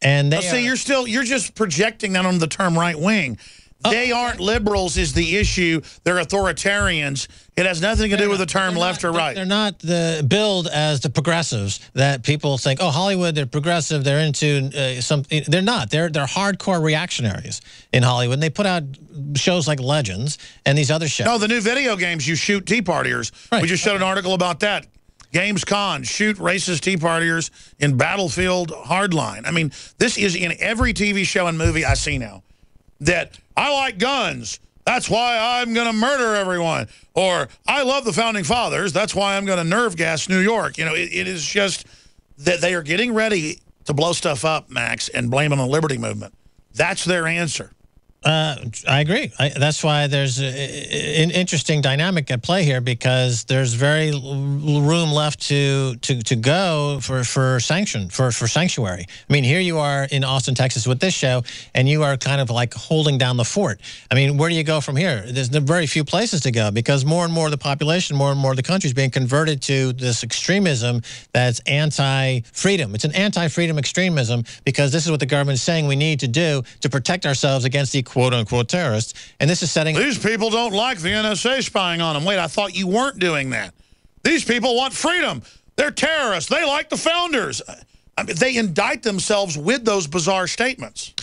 And they see, you're just projecting that on the term right wing. They aren't liberals is the issue. They're authoritarians. It has nothing to do with the term left or right. They're not the billed as the progressives that people think, oh, Hollywood, they're progressive. They're into they're not. They're hardcore reactionaries in Hollywood. And they put out shows like Legends and these other shows. No, the new video games, you shoot Tea Partiers. Right. We just showed an article about that. Gamescom, shoot racist Tea Partiers in Battlefield Hardline. I mean, this is in every TV show and movie I see now. That I like guns, that's why I'm going to murder everyone. Or I love the Founding Fathers, that's why I'm going to nerve gas New York. You know, it is just that they are getting ready to blow stuff up, Max, and blame it on the Liberty Movement. That's their answer. I agree. That's why there's an interesting dynamic at play here, because there's very room left to go for sanctuary. I mean, here you are in Austin, Texas with this show, and you are kind of like holding down the fort. I mean, where do you go from here? There's very few places to go, because more and more of the population, more and more of the country is being converted to this extremism that's anti-freedom. It's an anti-freedom extremism, because this is what the government is saying we need to do to protect ourselves against the quote-unquote terrorists, and this is setting... These people don't like the NSA spying on them. Wait, I thought you weren't doing that. These people want freedom. They're terrorists. They like the founders. I mean, they indict themselves with those bizarre statements.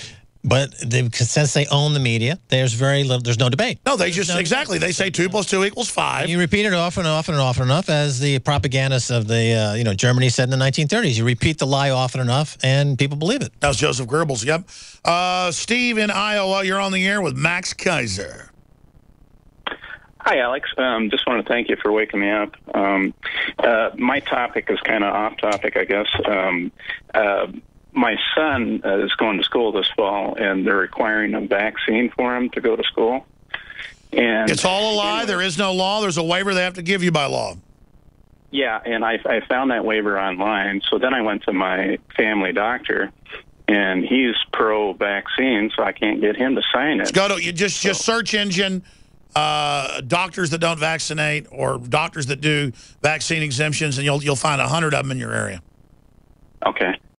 But since they own the media, there's very little, there's no debate. No, they just, exactly, they say 2 + 2 = 5. And you repeat it often and often and often enough, as the propagandists of the, you know, Germany said in the 1930s. You repeat the lie often enough, and people believe it. That was Joseph Goebbels, yep. Steve in Iowa, you're on the air with Max Keiser. Hi, Alex. Just want to thank you for waking me up. My topic is kind of off topic, I guess. My son is going to school this fall, and they're requiring a vaccine for him to go to school. And it's all a lie. There is no law. There's a waiver they have to give you by law. Yeah, and I found that waiver online. So then I went to my family doctor, and he's pro-vaccine, so I can't get him to sign it. Go to just search engine doctors that don't vaccinate, or doctors that do vaccine exemptions, and you'll find 100 of them in your area. Okay.